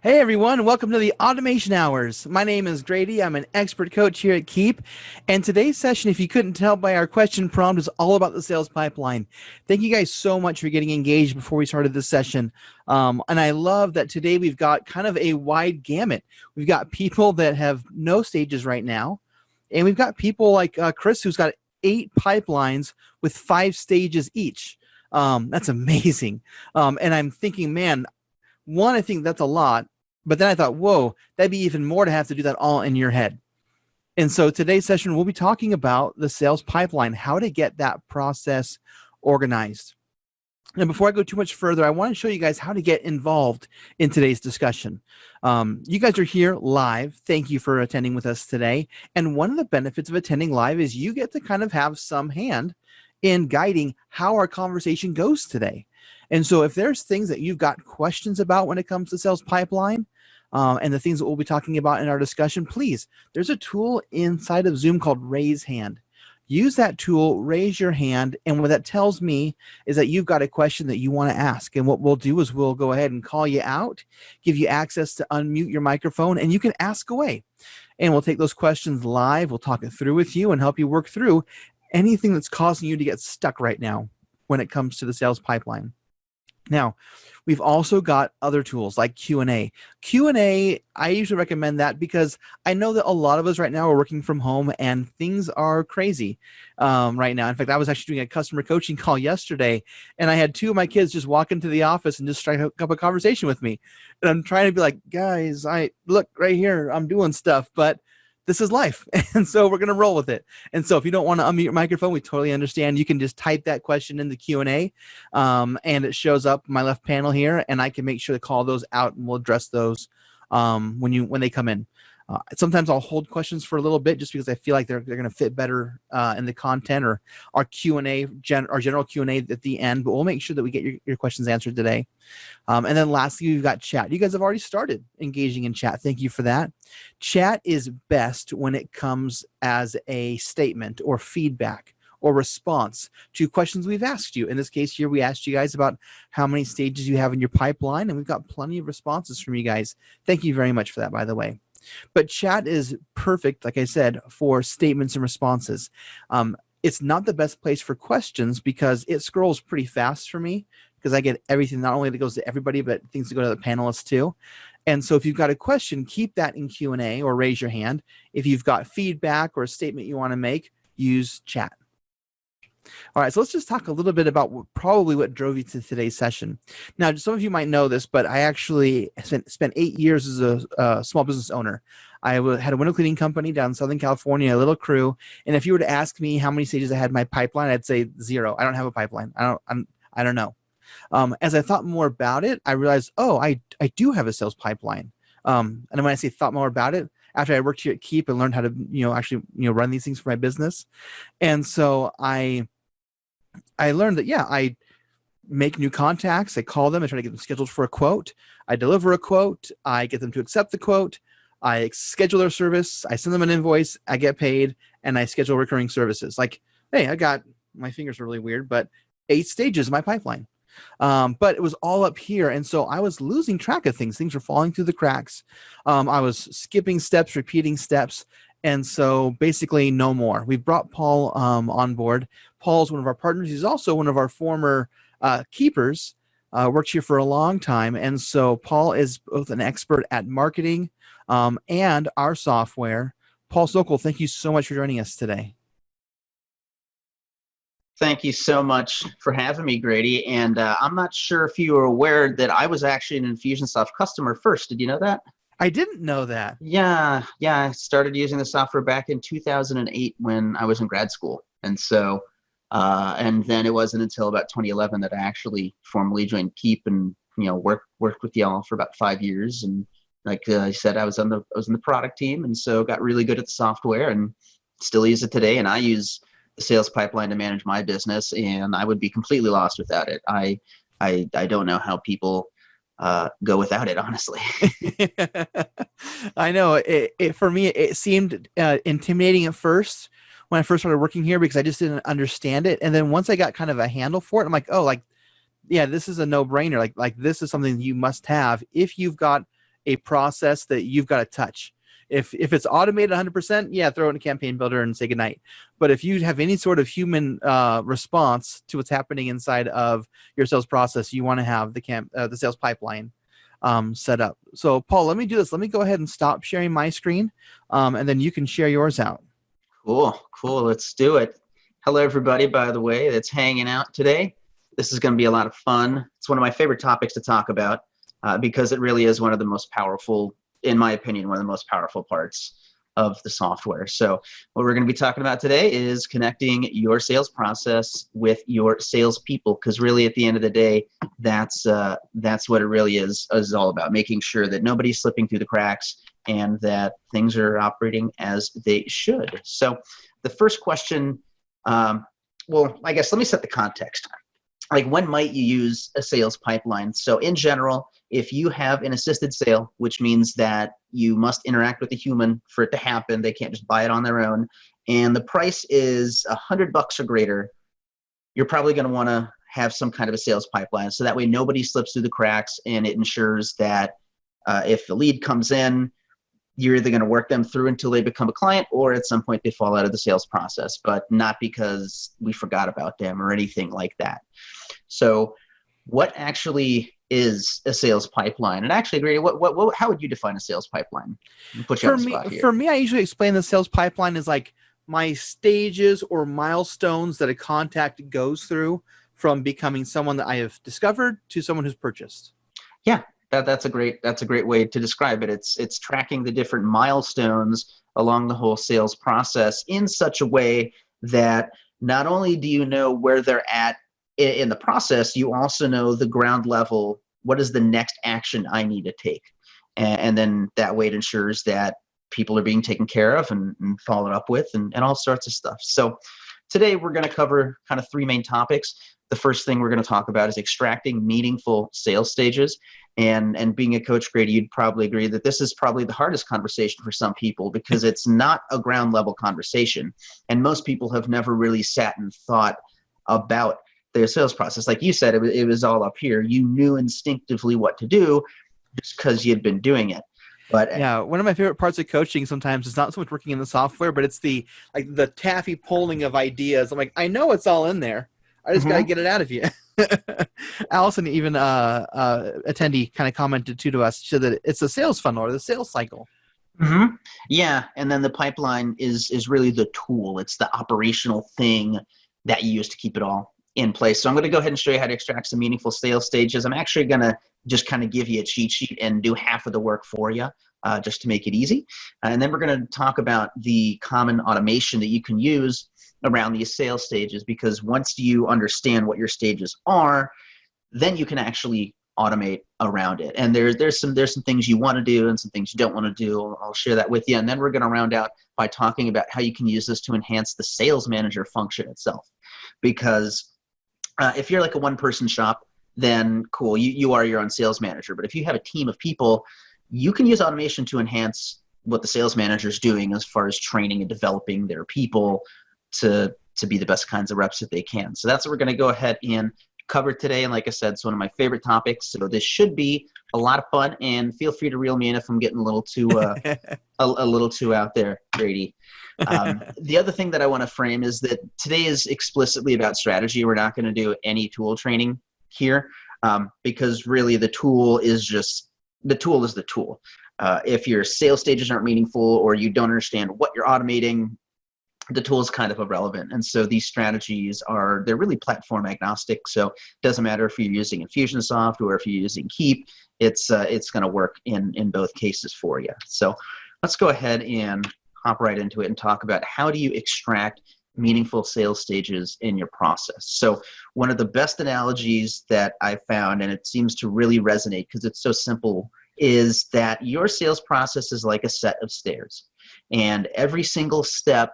Hey everyone, welcome to the Automation Hours. My name is Grady. I'm an expert coach here at Keap. And today's session, if you couldn't tell by our question prompt, is all about the sales pipeline. Thank you guys so much for getting engaged before we started this session. And I love that today we've got kind of a wide gamut. We've got people that have no stages right now. And we've got people like Chris, who's got 8 pipelines with 5 stages each. That's amazing. And I'm thinking, man, one, I think that's a lot. But then I thought, whoa, that'd be even more to have to do that all in your head. And so today's session, we'll be talking about the sales pipeline, how to get that process organized. And before I go too much further, I want to show you guys how to get involved in today's discussion. You guys are here live. Thank you for attending with us today. And one of the benefits of attending live is you get to kind of have some hand in guiding how our conversation goes today. And so if there's things that you've got questions about when it comes to sales pipeline, and the things that we'll be talking about in our discussion, please, there's a tool inside of Zoom called Raise Hand. Use that tool, raise your hand, and what that tells me is that you've got a question that you want to ask. And what we'll do is we'll go ahead and call you out, give you access to unmute your microphone, and you can ask away. And we'll take those questions live, we'll talk it through with you and help you work through anything that's causing you to get stuck right now when it comes to the sales pipeline. Now, we've also got other tools like Q&A. Q&A, I usually recommend that because I know that a lot of us right now are working from home and things are crazy right now. In fact, I was actually doing a customer coaching call yesterday, and I had 2 of my kids just walk into the office and just strike up a conversation with me. And I'm trying to be like, guys, look right here, I'm doing stuff, but this is life. And so we're going to roll with it. And so if you don't want to unmute your microphone, we totally understand. You can just type that question in the Q&A, and it shows up in my left panel here, and I can make sure to call those out, and we'll address those when they come in. Sometimes I'll hold questions for a little bit just because I feel like they're going to fit better in the content or our Q&A, our general Q&A at the end, but we'll make sure that we get your questions answered today. And then lastly, we've got chat. You guys have already started engaging in chat. Thank you for that. Chat is best when it comes as a statement or feedback or response to questions we've asked you. In this case here, we asked you guys about how many stages you have in your pipeline, and we've got plenty of responses from you guys. Thank you very much for that, by the way. But chat is perfect, like I said, for statements and responses. It's not the best place for questions because it scrolls pretty fast for me because I get everything, not only that goes to everybody, but things that go to the panelists too. And so if you've got a question, keep that in Q&A or raise your hand. If you've got feedback or a statement you want to make, use chat. All right, so let's just talk a little bit about probably what drove you to today's session. Now, some of you might know this, but I actually spent 8 years as a small business owner. I had a window cleaning company down in Southern California, a little crew. And if you were to ask me how many stages I had in my pipeline, I'd say 0. I don't have a pipeline. I don't know. As I thought more about it, I realized, oh, I do have a sales pipeline. And when I say thought more about it, after I worked here at Keap and learned how to, actually, run these things for my business. And so I learned that, yeah, I make new contacts. I call them. I try to get them scheduled for a quote. I deliver a quote. I get them to accept the quote. I schedule their service. I send them an invoice. I get paid, and I schedule recurring services. Like, hey, I got, my fingers are really weird, but 8 stages in my pipeline. But it was all up here. And so I was losing track of things. Things were falling through the cracks. I was skipping steps, repeating steps. And so basically no more. We brought Paul on board. Paul's one of our partners. He's also one of our former keepers, worked here for a long time. And so Paul is both an expert at marketing and our software. Paul Sokol, thank you so much for joining us today. Thank you so much for having me, Grady. And I'm not sure if you were aware that I was actually an Infusionsoft customer first. Did you know that? I didn't know that. Yeah. I started using the software back in 2008 when I was in grad school. And so, and then it wasn't until about 2011 that I actually formally joined Keap and, worked with y'all for about 5 years. And like I said, I was in the product team, and so got really good at the software and still use it today. And I use the sales pipeline to manage my business, and I would be completely lost without it. I don't know how people go without it, honestly. I know for me, it seemed intimidating at first when I first started working here because I just didn't understand it. And then once I got kind of a handle for it, I'm like, oh, like, yeah, this is a no-brainer. Like this is something you must have if you've got a process that you've got to touch. If it's automated 100%, yeah, throw it in a campaign builder and say goodnight. But if you have any sort of human response to what's happening inside of your sales process, you want to have the sales pipeline set up. So Paul, let me do this. Let me go ahead and stop sharing my screen, and then you can share yours out. Cool. Let's do it. Hello, everybody, by the way, that's hanging out today. This is going to be a lot of fun. It's one of my favorite topics to talk about because it really is one of the most powerful, in my opinion, one of the most powerful parts of the software. So what we're going to be talking about today is connecting your sales process with your salespeople, because really at the end of the day, that's what it really is all about, making sure that nobody's slipping through the cracks and that things are operating as they should. So the first question, well, I guess let me set the context. Like, when might you use a sales pipeline? So in general, if you have an assisted sale, which means that you must interact with a human for it to happen, they can't just buy it on their own, and the price is $100 or greater, you're probably going to want to have some kind of a sales pipeline. So that way nobody slips through the cracks, and it ensures that if the lead comes in, you're either going to work them through until they become a client, or at some point they fall out of the sales process, but not because we forgot about them or anything like that. So what actually is a sales pipeline? And actually, Grady, how would you define a sales pipeline? Put you on the spot here. For me, I usually explain the sales pipeline as like my stages or milestones that a contact goes through from becoming someone that I have discovered to someone who's purchased. Yeah, that's a great way to describe it. It's tracking the different milestones along the whole sales process in such a way that not only do you know where they're at in the process, you also know the ground level, what is the next action I need to take. And then that way it ensures that people are being taken care of and followed up with and all sorts of stuff. So today we're going to cover kind of three main topics. The first thing we're going to talk about is extracting meaningful sales stages. And being a coach, Grady, you'd probably agree that this is probably the hardest conversation for some people because it's not a ground level conversation. And most people have never really sat and thought about their sales process. Like you said, it was all up here. You knew instinctively what to do just because you'd been doing it. But yeah, one of my favorite parts of coaching sometimes is not so much working in the software, but it's the taffy pulling of ideas. I'm like, I know it's all in there. I just got to get it out of you. Allison, even attendee, kind of commented to us, so that it's a sales funnel or the sales cycle. Mm-hmm. Yeah, and then the pipeline is really the tool. It's the operational thing that you use to keep it all in place. So I'm going to go ahead and show you how to extract some meaningful sales stages. I'm actually going to just kind of give you a cheat sheet and do half of the work for you just to make it easy. And then we're going to talk about the common automation that you can use around these sales stages, because once you understand what your stages are, then you can actually automate around it. And there's some things you want to do and some things you don't want to do. I'll share that with you. And then we're going to round out by talking about how you can use this to enhance the sales manager function itself. Because if you're like a one-person shop, then cool, you are your own sales manager. But if you have a team of people, you can use automation to enhance what the sales manager is doing as far as training and developing their people to be the best kinds of reps that they can. So that's what we're going to go ahead and cover today. And like I said, it's one of my favorite topics. So this should be a lot of fun. And feel free to reel me in if I'm getting a little too a little too out there, Grady. The other thing that I want to frame is that today is explicitly about strategy. We're not going to do any tool training here because really the tool is the tool. If your sales stages aren't meaningful or you don't understand what you're automating, the tool is kind of irrelevant. And so these strategies they're really platform agnostic. So it doesn't matter if you're using Infusionsoft or if you're using Keap, it's going to work in both cases for you. So let's go ahead and hop right into it and talk about how do you extract meaningful sales stages in your process. So one of the best analogies that I found, and it seems to really resonate because it's so simple, is that your sales process is like a set of stairs. And every single step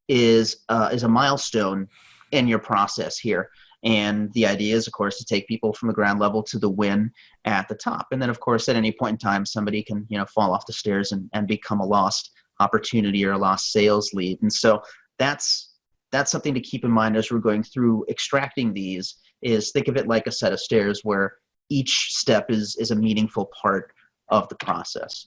is a milestone in your process here. And the idea is, of course, to take people from the ground level to the win at the top. And then, of course, at any point in time, somebody can fall off the stairs and become a lost opportunity or a lost sales lead. And so that's something to keep in mind as we're going through extracting these, is think of it like a set of stairs where each step is a meaningful part of the process.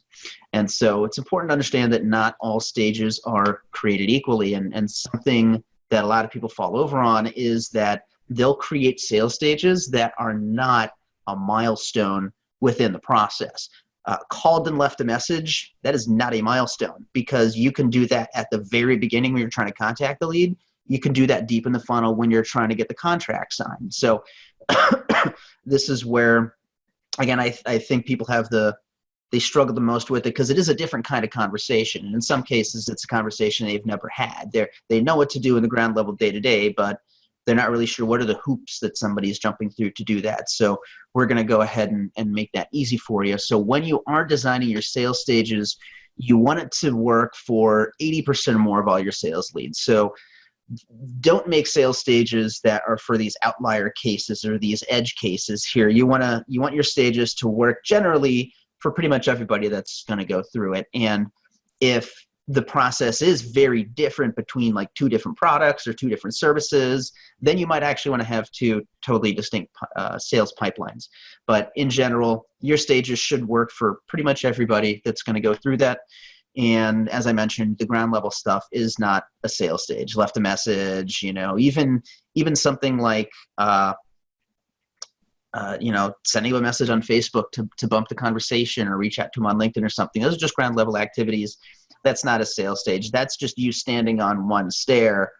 And so it's important to understand that not all stages are created equally. And something that a lot of people fall over on is that they'll create sales stages that are not a milestone within the process. Called and left a message, that is not a milestone, because you can do that at the very beginning when you're trying to contact the lead. You can do that deep in the funnel when you're trying to get the contract signed. So this is where, again, I think people they struggle the most with it, because it is a different kind of conversation. And in some cases, it's a conversation they've never had. They know what to do in the ground level day to day, but they're not really sure what are the hoops that somebody is jumping through to do that. So we're going to go ahead and make that easy for you. So when you are designing your sales stages, you want it to work for 80% or more of all your sales leads. So don't make sales stages that are for these outlier cases or these edge cases here. You want your stages to work generally for pretty much everybody that's going to go through it. And if the process is very different between like two different products or two different services, then you might actually want to have two totally distinct sales pipelines. But in general, your stages should work for pretty much everybody that's going to go through that. And as I mentioned, the ground level stuff is not a sales stage. Left a message, even something like sending a message on Facebook to bump the conversation, or reach out to them on LinkedIn or something. Those are just ground level activities. That's not a sales stage. That's just you standing on one stair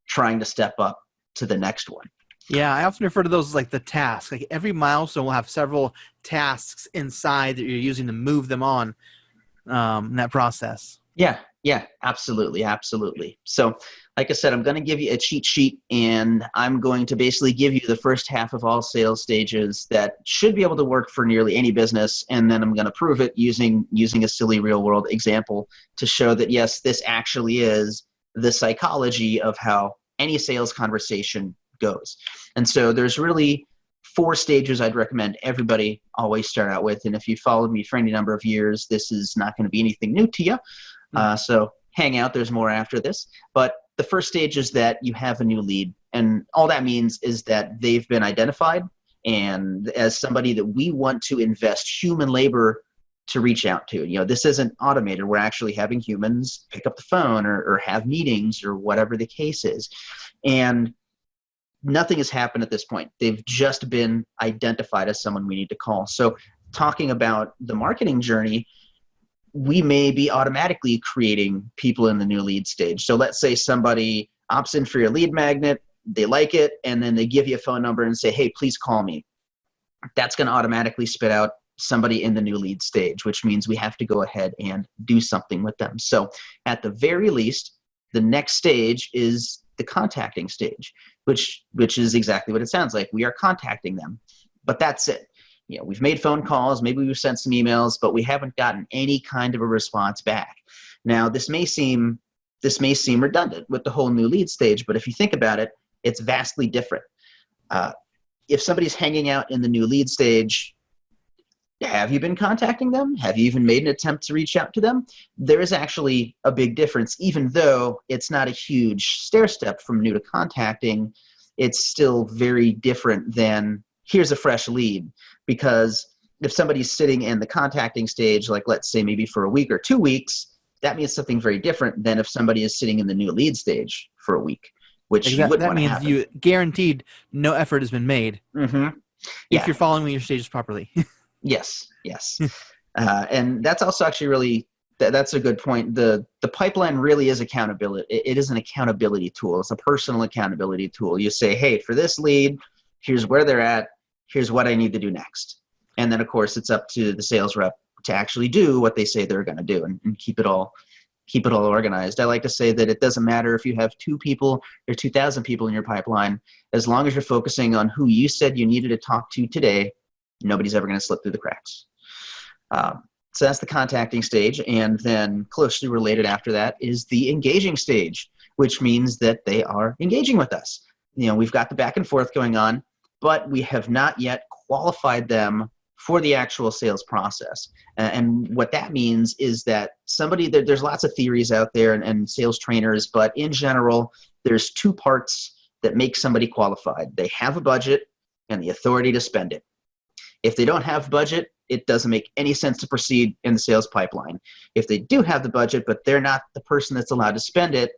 trying to step up to the next one. Yeah, I often refer to those as like the tasks. Like every milestone will have several tasks inside that you're using to move them on in that process. Yeah, absolutely. So like I said, I'm going to give you a cheat sheet, and I'm going to basically give you the first half of all sales stages that should be able to work for nearly any business. And then I'm going to prove it using a silly real world example to show that, yes, this actually is the psychology of how any sales conversation goes. And so there's really 4 stages I'd recommend everybody always start out with. And if you followed me for any number of years, this is not going to be anything new to you. So hang out, there's more after this. But the first stage is that you have a new lead. And all that means is that they've been identified, and as somebody that we want to invest human labor to reach out to. This isn't automated. We're actually having humans pick up the phone or have meetings or whatever the case is. And nothing has happened at this point. They've just been identified as someone we need to call. So talking about the marketing journey, we may be automatically creating people in the new lead stage. So let's say somebody opts in for your lead magnet, they like it, and then they give you a phone number and say, hey, please call me. That's going to automatically spit out somebody in the new lead stage, which means we have to go ahead and do something with them. So at the very least, the next stage is the contacting stage, which is exactly what it sounds like. We are contacting them, but that's it. We've made phone calls, maybe we've sent some emails, but we haven't gotten any kind of a response back. Now, this may seem redundant with the whole new lead stage, but if you think about it, it's vastly different. If somebody's hanging out in the new lead stage, have you been contacting them? Have you even made an attempt to reach out to them? There is actually a big difference, even though it's not a huge stair step from new to contacting. It's still very different than here's a fresh lead, because if somebody's sitting in the contacting stage, like let's say maybe for a week or 2 weeks, that means something very different than if somebody is sitting in the new lead stage for a week, which you wouldn't want to happen. That means you guaranteed no effort has been made. Mm-hmm. If you're following your stages properly. Yes. And that's also actually really, that's a good point. The pipeline really is accountability. It is an accountability tool. It's a personal accountability tool. You say, hey, for this lead, here's where they're at. Here's what I need to do next. And then, of course, it's up to the sales rep to actually do what they say they're going to do and keep it all organized. I like to say that it doesn't matter if you have 2 people or 2,000 people in your pipeline. As long as you're focusing on who you said you needed to talk to today, nobody's ever going to slip through the cracks. So that's the contacting stage. And then closely related after that is the engaging stage, which means that they are engaging with us. We've got the back and forth going on, but we have not yet qualified them for the actual sales process. And what that means is that there's lots of theories out there and sales trainers, but in general, there's 2 parts that make somebody qualified. They have a budget and the authority to spend it. If they don't have budget, it doesn't make any sense to proceed in the sales pipeline. If they do have the budget, but they're not the person that's allowed to spend it,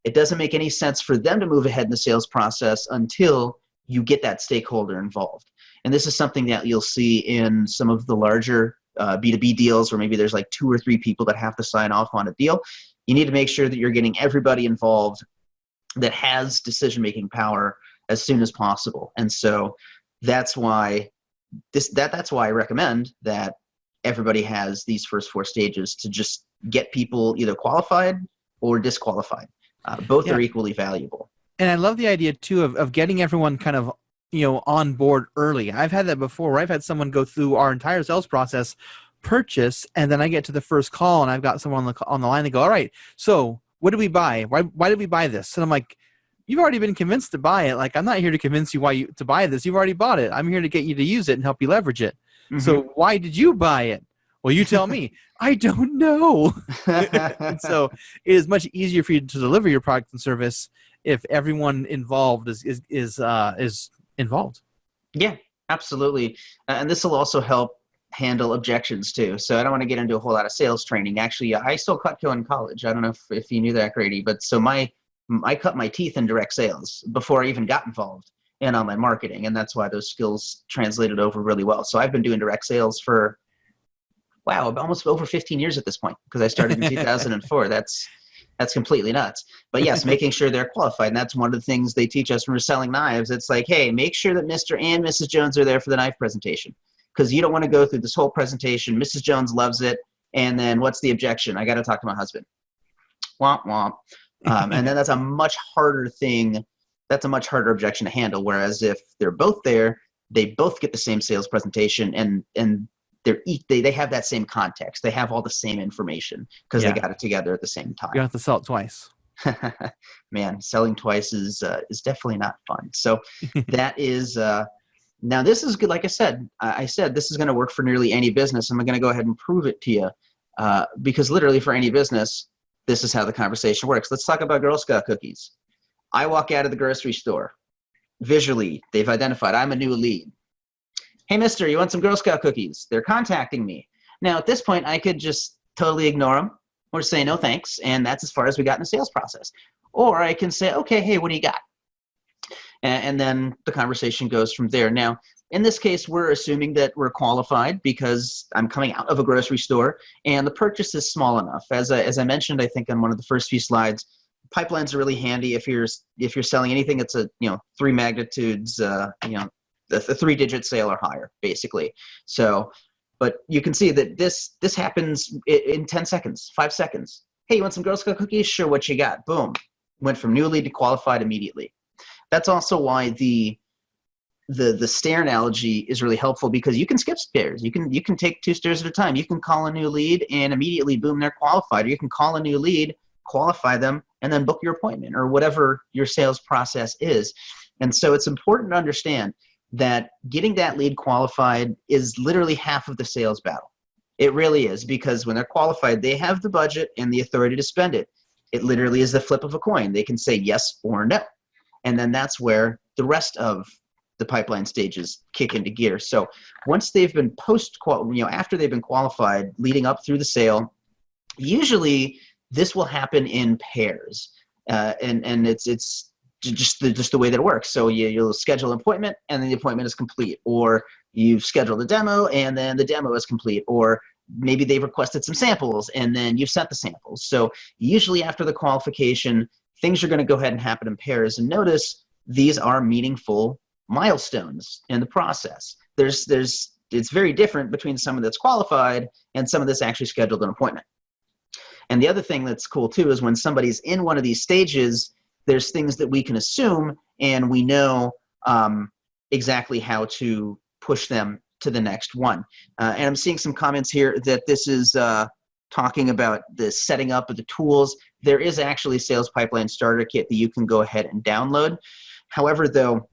it doesn't make any sense for them to move ahead in the sales process until you get that stakeholder involved. And this is something that you'll see in some of the larger B2B deals where maybe there's like 2 or 3 people that have to sign off on a deal. You need to make sure that you're getting everybody involved that has decision-making power as soon as possible. And so that's why that's why I recommend that everybody has these first 4 stages to just get people either qualified or disqualified. Both are equally valuable. And I love the idea too of getting everyone kind of, on board early. I've had that before where I've had someone go through our entire sales process, purchase, and then I get to the first call and I've got someone on the line. They go, all right, so what did we buy? Why did we buy this? And I'm like, you've already been convinced to buy it. Like, I'm not here to convince you to buy this. You've already bought it. I'm here to get you to use it and help you leverage it. Mm-hmm. So why did you buy it? Well, you tell me. I don't know. And so it is much easier for you to deliver your product and service if everyone involved is involved. Yeah, absolutely. And this will also help handle objections too. So I don't want to get into a whole lot of sales training. Actually, I still Cutco in college. I don't know if you knew that, Grady, but so I cut my teeth in direct sales before I even got involved in online marketing. And that's why those skills translated over really well. So I've been doing direct sales for, almost over 15 years at this point, because I started in 2004. That's completely nuts. But yes, making sure they're qualified. And that's one of the things they teach us when we're selling knives. It's like, hey, make sure that Mr. and Mrs. Jones are there for the knife presentation, because you don't want to go through this whole presentation. Mrs. Jones loves it. And then what's the objection? I got to talk to my husband. Womp, womp. And then that's a much harder thing. That's a much harder objection to handle. Whereas if they're both there, they both get the same sales presentation and they have that same context. They have all the same information because they got it together at the same time. You don't have to sell it twice. Man, selling twice is definitely not fun. So that is now this is good. Like I said this is going to work for nearly any business. I'm going to go ahead and prove it to you because literally for any business, this is how the conversation works. Let's talk about Girl Scout cookies. I walk out of the grocery store. Visually, they've identified I'm a new lead. Hey, mister, you want some Girl Scout cookies? They're contacting me. Now, at this point, I could just totally ignore them or say no thanks, and that's as far as we got in the sales process. Or I can say, okay, hey, what do you got? And then the conversation goes from there. Now, in this case, we're assuming that we're qualified because I'm coming out of a grocery store and the purchase is small enough. As I mentioned, I think on one of the first few slides, pipelines are really handy if you're selling anything that's a 3 magnitudes, the 3-digit sale or higher, basically. So, but you can see that this happens in 10 seconds, 5 seconds. Hey, you want some Girl Scout cookies? Sure, what you got? Boom. Went from new lead to qualified immediately. That's also why the stair analogy is really helpful, because you can skip stairs. You can take 2 stairs at a time. You can call a new lead and immediately, boom, they're qualified. Or you can call a new lead, qualify them, and then book your appointment or whatever your sales process is. And so it's important to understand that getting that lead qualified is literally half of the sales battle. It really is, because when they're qualified, they have the budget and the authority to spend it. It literally is the flip of a coin. They can say yes or no. And then that's where the rest of the pipeline stages kick into gear. So once they've been after they've been qualified, leading up through the sale, usually this will happen in pairs, and it's just the way that it works. So you'll schedule an appointment, and then the appointment is complete, or you've scheduled a demo, and then the demo is complete, or maybe they've requested some samples, and then you've sent the samples. So usually after the qualification, things are going to go ahead and happen in pairs. And notice these are meaningful milestones in the process. It's very different between someone that's qualified and someone that's actually scheduled an appointment. And the other thing that's cool too is when somebody's in one of these stages, there's things that we can assume, and we know exactly how to push them to the next one. And I'm seeing some comments here that this is talking about the setting up of the tools. There is actually a sales pipeline starter kit that you can go ahead and download. However, though,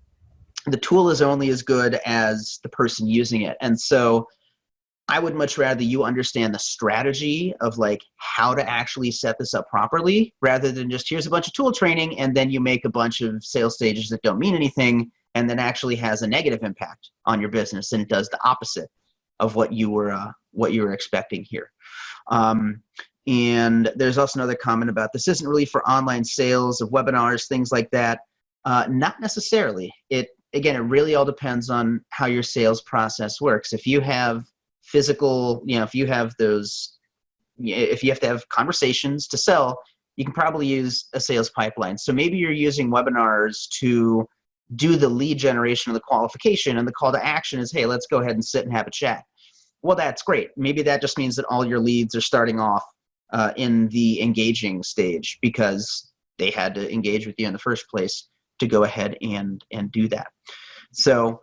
the tool is only as good as the person using it. And so I would much rather you understand the strategy of like how to actually set this up properly, rather than just here's a bunch of tool training and then you make a bunch of sales stages that don't mean anything and then actually has a negative impact on your business, and it does the opposite. what you were expecting here. And there's also another comment about this isn't really for online sales of webinars, things like that. Not necessarily. Again, it really all depends on how your sales process works. If you have physical, if you have if you have to have conversations to sell, you can probably use a sales pipeline. So maybe you're using webinars to do the lead generation of the qualification, and the call to action is, hey, let's go ahead and sit and have a chat. Well, that's great. Maybe that just means that all your leads are starting off in the engaging stage because they had to engage with you in the first place to go ahead and do that. So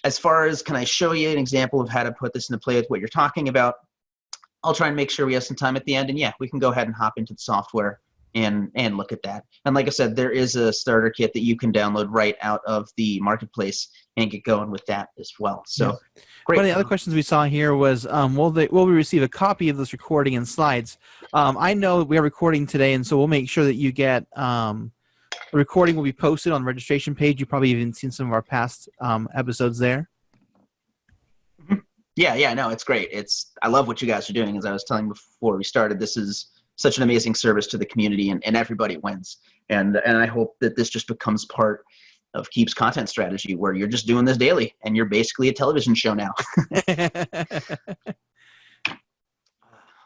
as far as can I show you an example of how to put this into play with what you're talking about, I'll try and make sure we have some time at the end, and yeah, we can go ahead and hop into the software and look at that. And like I said, there is a starter kit that you can download right out of the marketplace and get going with that as well. So great. One of the other questions we saw here was, will we receive a copy of this recording and slides? I know we are recording today, and so we'll make sure that you get the recording will be posted on the registration page. You've probably even seen some of our past episodes there. Yeah, no, it's great. I love what you guys are doing. As I was telling before we started, this is such an amazing service to the community, and everybody wins. And I hope that this just becomes part of Keap's content strategy, where you're just doing this daily, and you're basically a television show now.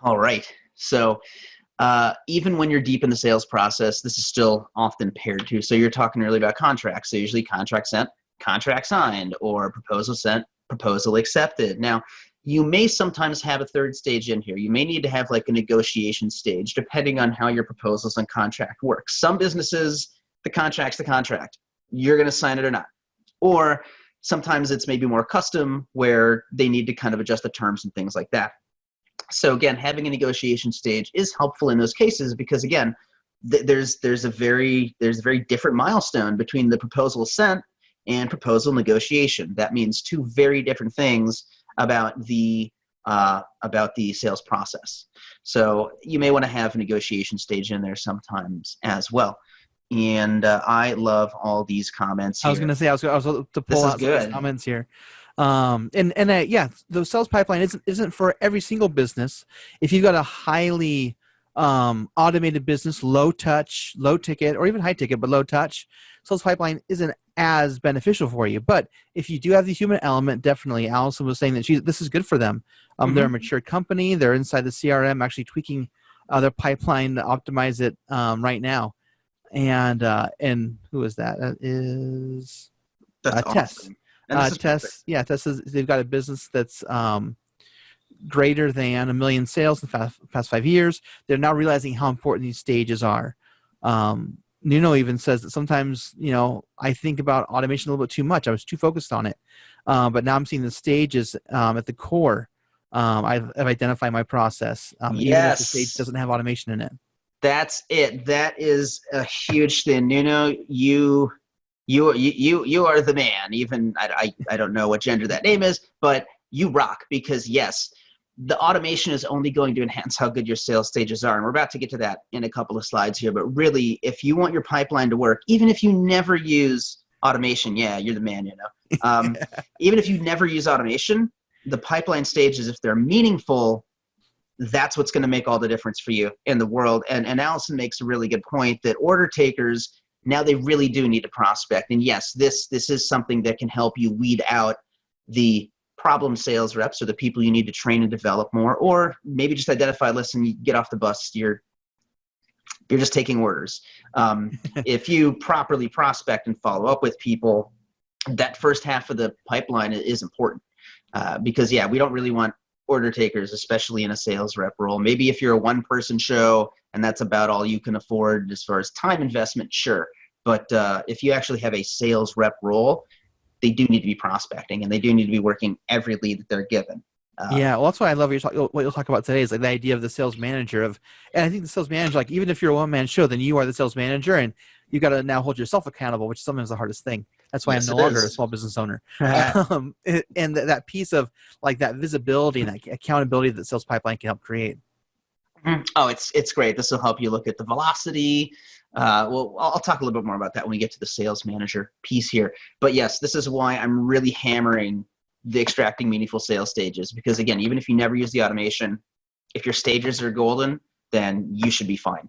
All right. So even when you're deep in the sales process, this is still often paired to. So you're talking earlier about contracts. So usually contract sent, contract signed, or proposal sent, proposal accepted. Now, you may sometimes have a third stage in here. You may need to have like a negotiation stage, depending on how your proposals and contract work. Some businesses, the contract's the contract. You're going to sign it or not. Or sometimes it's maybe more custom, where they need to kind of adjust the terms and things like that. So again, having a negotiation stage is helpful in those cases because, again, there's a very different milestone between the proposal sent and proposal negotiation. That means two very different things about the sales process. So you may want to have a negotiation stage in there sometimes as well. And I love all these comments here. I was going to say, I was to pull out some of these comments here. Yeah, the sales pipeline isn't for every single business. If you've got a highly automated business, low touch, low ticket, or even high ticket, but low touch, sales pipeline isn't as beneficial for you. But if you do have the human element, definitely. Allison was saying that this is good for them. They're a mature company. They're inside the CRM, actually tweaking their pipeline to optimize it right now. And who is that? That is Tess. Awesome. Tess says they've got a business that's greater than 1 million sales in the past 5 years. They're now realizing how important these stages are. Nuno even says that sometimes, I think about automation a little bit too much. I was too focused on it. But now I'm seeing the stages at the core. I've identified my process, even if the stage doesn't have automation in it. That's it. That is a huge thing. Nuno, you are the man. Even I don't know what gender that name is, but you rock, because yes, the automation is only going to enhance how good your sales stages are. And we're about to get to that in a couple of slides here. But really, if you want your pipeline to work, even if you never use automation, yeah, you're the man, even if you never use automation, the pipeline stages, if they're meaningful, that's what's going to make all the difference for you in the world. And Allison makes a really good point that order takers, now they really do need to prospect. And yes, this is something that can help you weed out the problem sales reps, or the people you need to train and develop more, or maybe just identify, listen, you get off the bus, you're just taking orders. If you properly prospect and follow up with people, that first half of the pipeline is important, because we don't really want order takers, especially in a sales rep role. Maybe if you're a one-person show and that's about all you can afford as far as time investment, sure. But if you actually have a sales rep role, they do need to be prospecting, and they do need to be working every lead that they're given. Well, that's why I love what you'll talk about today is like the idea of the sales manager and I think the sales manager, like even if you're a one-man show, then you are the sales manager, and you got to now hold yourself accountable, which is sometimes the hardest thing. That's why I'm no longer a small business owner. And that piece of like that visibility and that accountability that sales pipeline can help create. Oh, it's great. This will help you look at the velocity. Well, I'll talk a little bit more about that when we get to the sales manager piece here. But yes, this is why I'm really hammering the extracting meaningful sales stages, because again, even if you never use the automation, if your stages are golden, then you should be fine.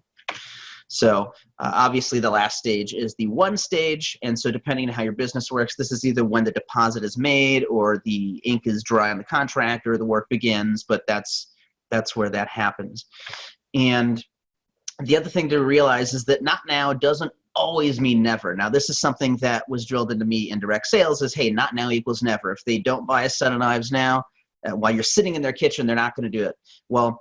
So obviously the last stage is the one stage. And so depending on how your business works, this is either when the deposit is made or the ink is dry on the contract or the work begins, but that's where that happens. And the other thing to realize is that not now doesn't always mean never. Now, this is something that was drilled into me in direct sales is, hey, not now equals never. If they don't buy a set of knives now, while you're sitting in their kitchen, they're not going to do it. Well,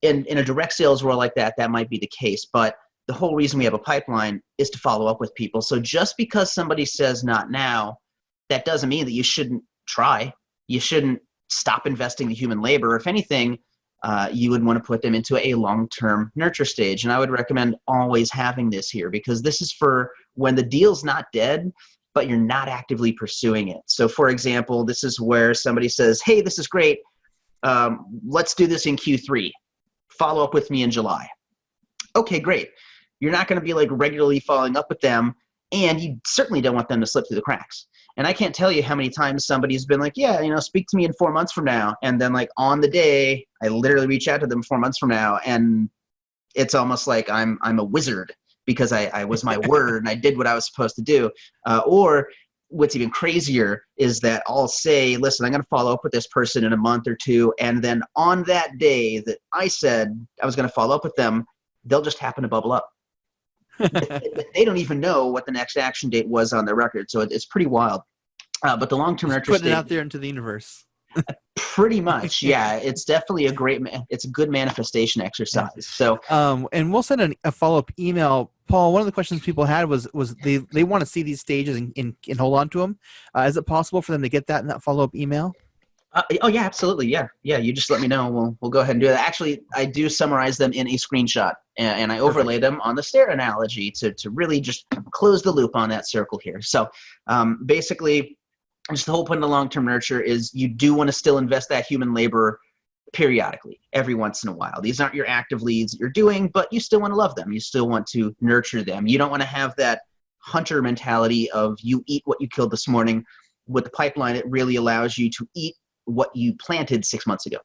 in a direct sales world like that, that might be the case. But the whole reason we have a pipeline is to follow up with people. So just because somebody says not now, that doesn't mean that you shouldn't try. You shouldn't stop investing the human labor. If anything, you would want to put them into a long-term nurture stage. And I would recommend always having this here, because this is for when the deal's not dead, but you're not actively pursuing it. So for example, this is where somebody says, hey, this is great. Let's do this in Q3. Follow up with me in July. Okay, great. You're not going to be like regularly following up with them, and you certainly don't want them to slip through the cracks. And I can't tell you how many times somebody's been like, yeah, speak to me in 4 months from now. And then like on the day, I literally reach out to them 4 months from now. And it's almost like I'm a wizard because I was my word and I did what I was supposed to do. Or what's even crazier is that I'll say, listen, I'm going to follow up with this person in a month or two. And then on that day that I said I was going to follow up with them, they'll just happen to bubble up. They don't even know what the next action date was on their record. So it's pretty wild. But the long-term nurture putting it out there into the universe. Pretty much. Yeah. It's definitely it's a good manifestation exercise. So, and we'll send a follow-up email. Paul, one of the questions people had was they want to see these stages and hold on to them. Is it possible for them to get that in that follow-up email? Oh yeah, absolutely. Yeah. You just let me know. We'll go ahead and do that. Actually, I do summarize them in a screenshot and I overlay them on the stair analogy to really just close the loop on that circle here. So basically, just the whole point of the long-term nurture is you do want to still invest that human labor periodically, every once in a while. These aren't your active leads that you're doing, but you still want to love them. You still want to nurture them. You don't want to have that hunter mentality of you eat what you killed this morning. With the pipeline, it really allows you to eat what you planted 6 months ago,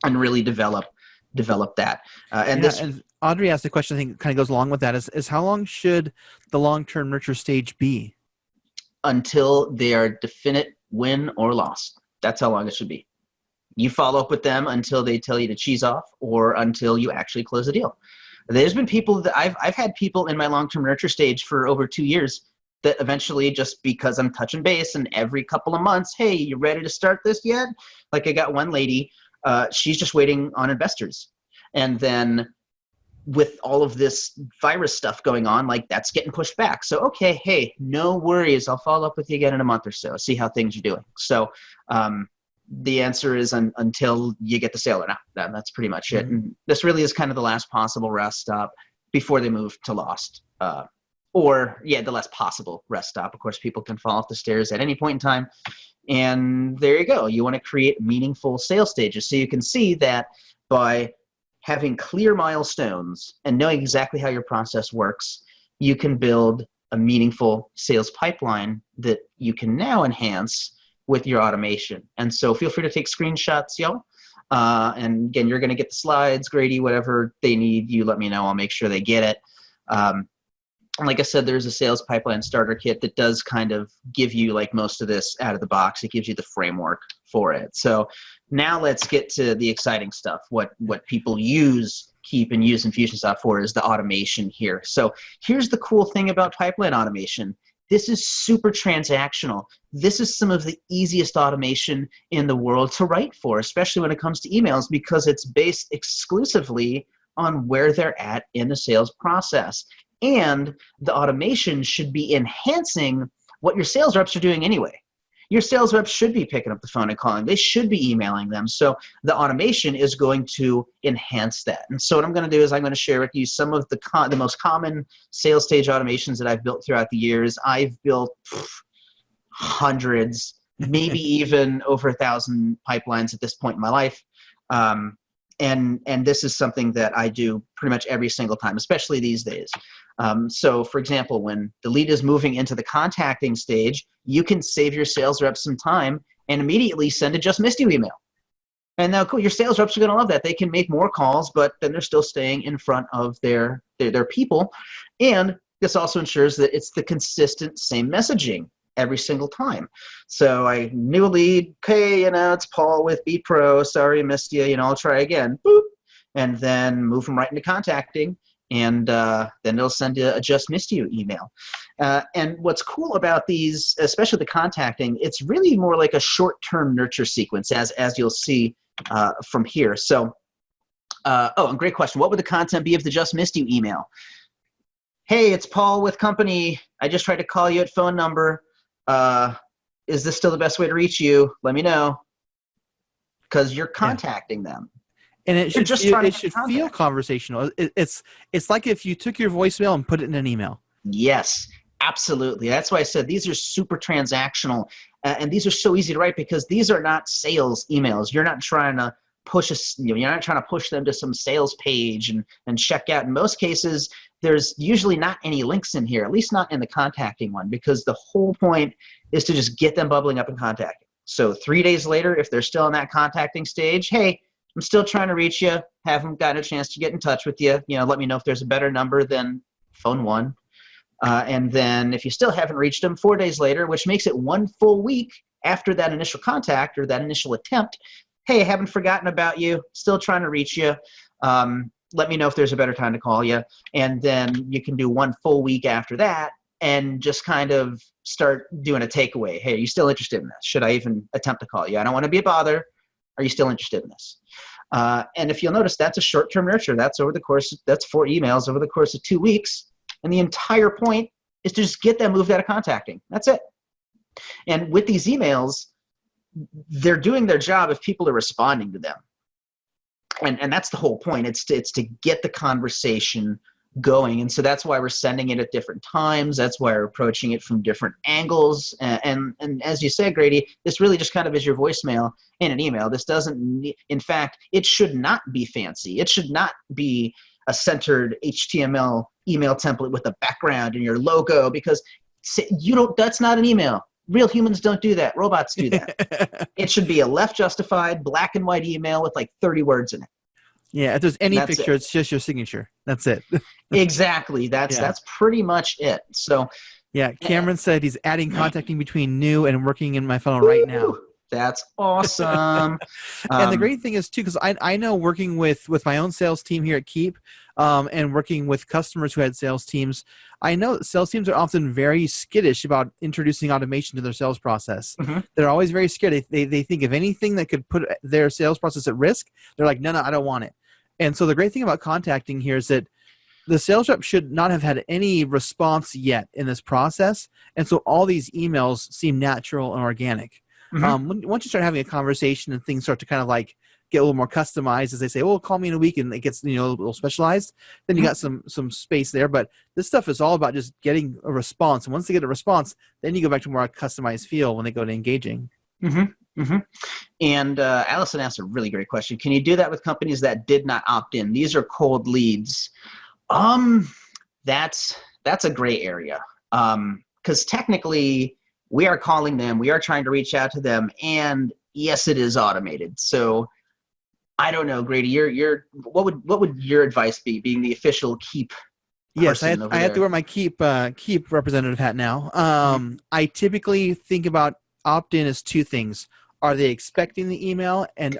and really develop that. And Audrey asked a question I think kind of goes along with that is how long should the long-term nurture stage be? Until they are definite win or loss. That's how long it should be. You follow up with them until they tell you to cheese off or until you actually close the deal. There's been people that I've had people in my long-term nurture stage for over 2 years that eventually, just because I'm touching base and every couple of months, hey, you ready to start this yet? Like I got one lady, she's just waiting on investors. And then with all of this virus stuff going on, like that's getting pushed back. So, okay, hey, no worries. I'll follow up with you again in a month or so, see how things are doing. So the answer is until you get the sale or not. That's pretty much it. And this really is kind of the last possible rest stop before they move to lost. The last possible rest stop. Of course, people can fall off the stairs at any point in time. And there you go. You want to create meaningful sales stages. So you can see that by having clear milestones and knowing exactly how your process works, you can build a meaningful sales pipeline that you can now enhance with your automation. And so feel free to take screenshots, y'all. And again, you're going to get the slides, Grady, whatever they need, you let me know. I'll make sure they get it. Like I said, there's a sales pipeline starter kit that does kind of give you like most of this out of the box. It gives you the framework for it. So now let's get to the exciting stuff. What people use Keap and use Infusionsoft for is the automation here. So here's the cool thing about pipeline automation. This is super transactional. This is some of the easiest automation in the world to write for, especially when it comes to emails, because it's based exclusively on where they're at in the sales process. And the automation should be enhancing what your sales reps are doing anyway. Your sales reps should be picking up the phone and calling. They should be emailing them. So the automation is going to enhance that. And so what I'm going to do is I'm going to share with you some of the most common sales stage automations that I've built throughout the years. I've built hundreds, maybe even over 1,000 pipelines at this point in my life. And this is something that I do pretty much every single time, especially these days. So for example, when the lead is moving into the contacting stage, you can save your sales reps some time and immediately send a just missed you email. And now, cool, your sales reps are going to love that. They can make more calls, but then they're still staying in front of their people. And this also ensures that it's the consistent same messaging every single time. So I knew a lead, hey, it's Paul with B Pro. Sorry, I missed you. I'll try again. Boop. And then move them right into contacting. And then they'll send a just missed you email. And what's cool about these, especially the contacting, it's really more like a short-term nurture sequence, as you'll see from here. So, and great question. What would the content be of the just missed you email? Hey, it's Paul with company. I just tried to call you at phone number. Is this still the best way to reach you? Let me know. Because you're contacting them. And it should feel conversational. It's like if you took your voicemail and put it in an email. Yes, absolutely. That's why I said these are super transactional, and these are so easy to write because these are not sales emails. You're not trying to push you're not trying to push them to some sales page and check out. In most cases, there's usually not any links in here, at least not in the contacting one, because the whole point is to just get them bubbling up and contacting. So 3 days later, if they're still in that contacting stage, hey, I'm still trying to reach you. Haven't gotten a chance to get in touch with you. Let me know if there's a better number than phone 1. And then if you still haven't reached them 4 days later, which makes it 1 full week after that initial contact or that initial attempt, hey, I haven't forgotten about you. Still trying to reach you. Let me know if there's a better time to call you. And then you can do 1 full week after that and just kind of start doing a takeaway. Hey, are you still interested in this? Should I even attempt to call you? I don't want to be a bother. Are you still interested in this? And if you'll notice, that's a short-term nurture. That's 4 emails over the course of 2 weeks. And the entire point is to just get them moved out of contacting. That's it. And with these emails, they're doing their job if people are responding to them. And that's the whole point. It's to get the conversation going. And so that's why we're sending it at different times. That's why we're approaching it from different angles. And as you said, Grady, this really just kind of is your voicemail in an email. This doesn't, in fact, it should not be fancy. It should not be a centered HTML email template with a background and your logo, because that's not an email. Real humans don't do that. Robots do that. It should be a left justified black and white email with like 30 words in it. Yeah, if there's any picture, it's just your signature. That's it. Exactly. That's pretty much it. So yeah, Cameron said he's adding contacting between new and working in my funnel right now. That's awesome. And the great thing is too, because I know working with my own sales team here at Keap, and working with customers who had sales teams, I know that sales teams are often very skittish about introducing automation to their sales process. Mm-hmm. They're always very scared. They think of anything that could put their sales process at risk, they're like, no, I don't want it. And so the great thing about contacting here is that the sales rep should not have had any response yet in this process. And so all these emails seem natural and organic. Mm-hmm. Once you start having a conversation and things start to kind of like get a little more customized, as they say, call me in a week, and it gets, a little specialized, then you got some space there. But this stuff is all about just getting a response. And once they get a response, then you go back to more customized feel when they go to engaging. Mm-hmm. Mm-hmm. And Allison asked a really great question. Can you do that with companies that did not opt in? These are cold leads. That's a gray area. Because technically we are calling them, we are trying to reach out to them, and yes, it is automated. So I don't know, Grady, what would your advice be, being the official Keap? Yes, I have to wear my Keap representative hat now. I typically think about opt-in as 2 things. Are they expecting the email, and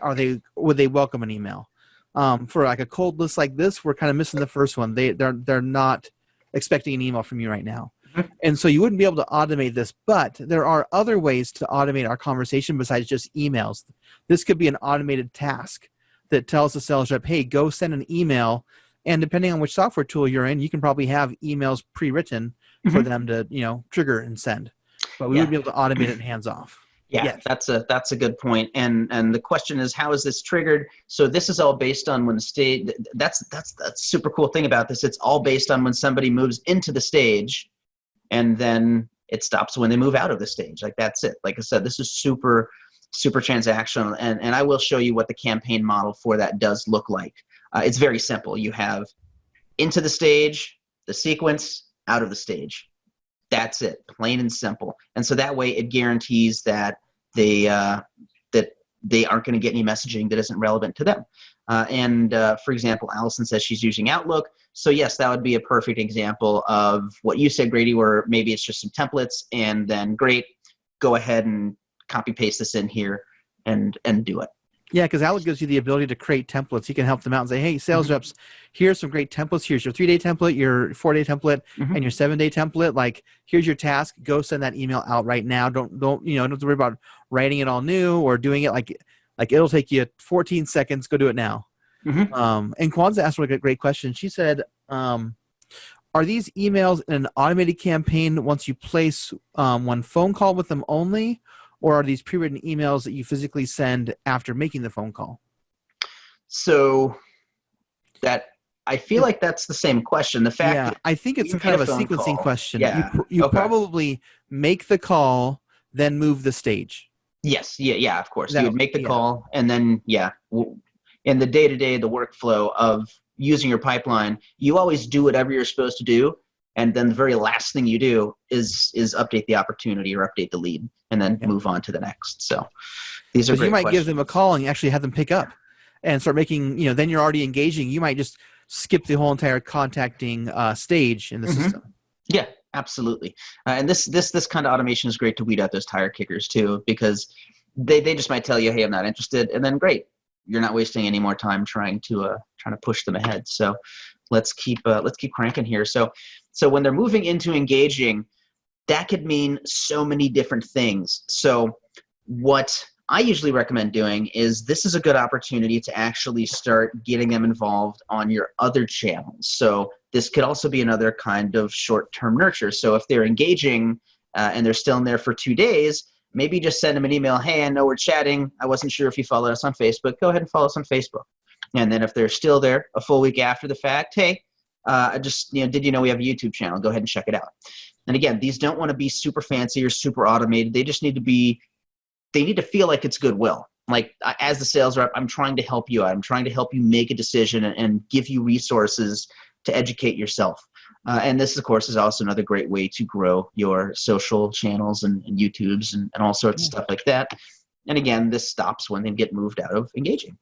would they welcome an email? For like a cold list like this, we're kind of missing the first one. They're not expecting an email from you right now. Mm-hmm. And so you wouldn't be able to automate this, but there are other ways to automate our conversation besides just emails. This could be an automated task that tells the sales rep, hey, go send an email. And depending on which software tool you're in, you can probably have emails pre-written for them to, trigger and send. But we would be able to automate it hands off. Yeah, yes. That's a good point. And the question is, how is this triggered? So this is all based on when the stage. That's super cool thing about this. It's all based on when somebody moves into the stage, and then it stops when they move out of the stage. Like, that's it. Like I said, this is super transactional, and I will show you what the campaign model for that does look like. It's very simple. You have into the stage, the sequence, out of the stage. That's it, plain and simple. And so that way it guarantees that that they aren't going to get any messaging that isn't relevant to them. For example, Allison says she's using Outlook. So yes, that would be a perfect example of what you said, Grady, where maybe it's just some templates, and then great, go ahead and copy paste this in here and do it. Yeah, because Outlook gives you the ability to create templates. You can help them out and say, hey, sales reps, here's some great templates. Here's your 3-day template, your 4-day template, and your 7-day template. Like, here's your task. Go send that email out right now. Don't have to worry about writing it all new or doing it like it'll take you 14 seconds. Go do it now. And Kwanzaa asked a great question. She said, are these emails in an automated campaign once you place one phone call with them only? Or are these pre-written emails that you physically send after making the phone call? So I feel like that's the same question. The fact that I think it's kind of a sequencing question. Yeah. You probably make the call, then move the stage. Yes. Yeah, of course. You would make the call, and then, in the day-to-day, the workflow of using your pipeline, you always do whatever you're supposed to do. And then the very last thing you do is update the opportunity or update the lead, and then move on to the next. So these are great you might questions. give them a call and actually have them pick up and start making, then you're already engaging. You might just skip the whole entire contacting stage in the system. Yeah, absolutely. And this kind of automation is great to weed out those tire kickers too, because they just might tell you, hey, I'm not interested. And then great, you're not wasting any more time trying to push them ahead. So let's keep cranking here. So when they're moving into engaging, that could mean so many different things. So what I usually recommend doing is, this is a good opportunity to actually start getting them involved on your other channels. So this could also be another kind of short-term nurture. So if they're engaging and they're still in there for 2 days, maybe just send them an email. Hey, I know we're chatting. I wasn't sure if you followed us on Facebook. Go ahead and follow us on Facebook. And then if they're still there a full week after the fact, hey, did you know we have a YouTube channel? Go ahead and check it out. And again, these don't want to be super fancy or super automated. They just need to feel like it's goodwill. Like, as the sales rep, I'm trying to help you out. I'm trying to help you make a decision and give you resources to educate yourself. And this, of course, is also another great way to grow your social channels and YouTubes and all sorts of stuff like that. And again, this stops when they get moved out of engaging.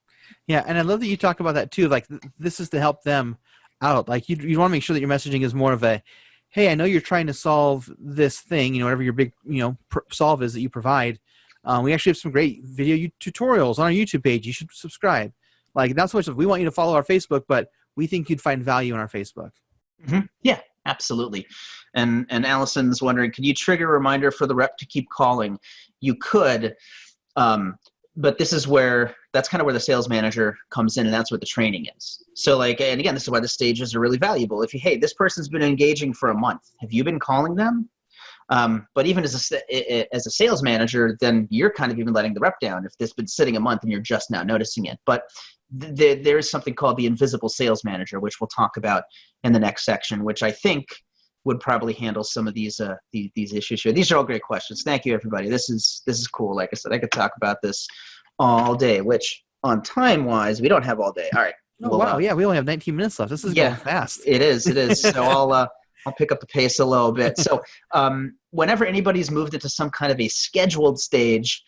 Yeah, and I love that you talk about that too. Like, this is to help them out. Like, you want to make sure that your messaging is more of a, hey, I know you're trying to solve this thing, whatever your big, solve is that you provide. We actually have some great video tutorials on our YouTube page. You should subscribe. Like, not so much of, we want you to follow our Facebook, but we think you'd find value in our Facebook. Yeah, absolutely. And Allison's wondering, can you trigger a reminder for the rep to keep calling? You could, but that's kind of where the sales manager comes in, and that's what the training is. So and again, this is why the stages are really valuable. Hey, this person's been engaging for a month. Have you been calling them? But even as a sales manager, then you're kind of even letting the rep down if this has been sitting a month and you're just now noticing it. But there is something called the invisible sales manager, which we'll talk about in the next section, which I think would probably handle some of these issues here. These are all great questions. Thank you, everybody. This is cool. Like I said, I could talk about this all day, which on time-wise, we don't have all day. All right. Oh, wow. Yeah, we only have 19 minutes left. This is going fast. It is. So I'll pick up the pace a little bit. So whenever anybody's moved into some kind of a scheduled stage,